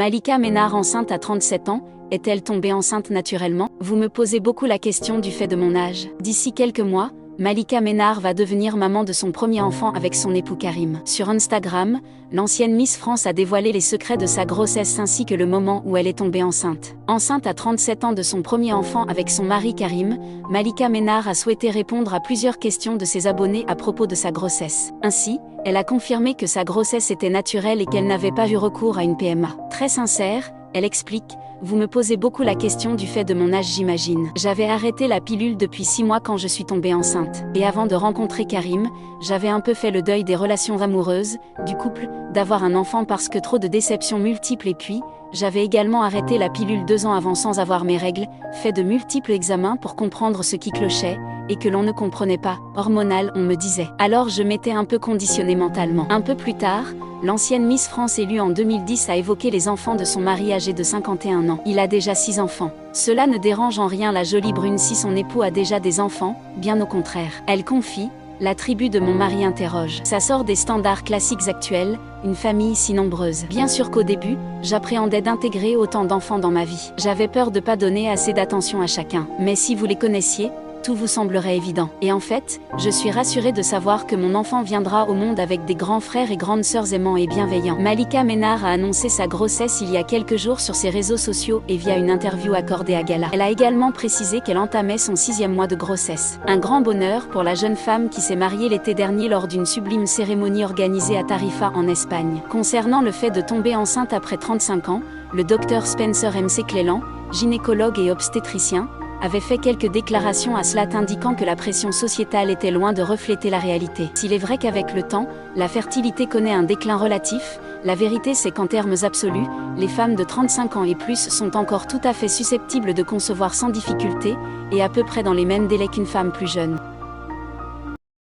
Malika Ménard enceinte à 37 ans, est-elle tombée enceinte naturellement? Vous me posez beaucoup la question du fait de mon âge. D'ici quelques mois, Malika Ménard va devenir maman de son premier enfant avec son époux Karim. Sur Instagram, l'ancienne Miss France a dévoilé les secrets de sa grossesse ainsi que le moment où elle est tombée enceinte. Enceinte à 37 ans de son premier enfant avec son mari Karim, Malika Ménard a souhaité répondre à plusieurs questions de ses abonnés à propos de sa grossesse. Ainsi, elle a confirmé que sa grossesse était naturelle et qu'elle n'avait pas eu recours à une PMA. Très sincère, elle explique: vous me posez beaucoup la question du fait de mon âge, j'imagine. J'avais arrêté la pilule depuis 6 mois quand je suis tombée enceinte. Et avant de rencontrer Karim, j'avais un peu fait le deuil des relations amoureuses, du couple, d'avoir un enfant parce que trop de déceptions multiples et puis, j'avais également arrêté la pilule 2 ans avant sans avoir mes règles, fait de multiples examens pour comprendre ce qui clochait, et que l'on ne comprenait pas, hormonal on me disait. Alors je m'étais un peu conditionnée mentalement. Un peu plus tard, l'ancienne Miss France élue en 2010 a évoqué les enfants de son mari âgé de 51 ans. Il a déjà 6 enfants. Cela ne dérange en rien la jolie brune si son époux a déjà des enfants, bien au contraire. Elle confie: la tribu de mon mari interroge. Ça sort des standards classiques actuels, une famille si nombreuse. Bien sûr qu'au début, j'appréhendais d'intégrer autant d'enfants dans ma vie. J'avais peur de pas donner assez d'attention à chacun. Mais si vous les connaissiez, tout vous semblerait évident. Et en fait, je suis rassurée de savoir que mon enfant viendra au monde avec des grands frères et grandes sœurs aimants et bienveillants. Malika Ménard a annoncé sa grossesse il y a quelques jours sur ses réseaux sociaux et via une interview accordée à Gala. Elle a également précisé qu'elle entamait son 6e mois de grossesse. Un grand bonheur pour la jeune femme qui s'est mariée l'été dernier lors d'une sublime cérémonie organisée à Tarifa en Espagne. Concernant le fait de tomber enceinte après 35 ans, le docteur Spencer MC Cleland, gynécologue et obstétricien, avait fait quelques déclarations à cela indiquant que la pression sociétale était loin de refléter la réalité. S'il est vrai qu'avec le temps, la fertilité connaît un déclin relatif, la vérité c'est qu'en termes absolus, les femmes de 35 ans et plus sont encore tout à fait susceptibles de concevoir sans difficulté, et à peu près dans les mêmes délais qu'une femme plus jeune.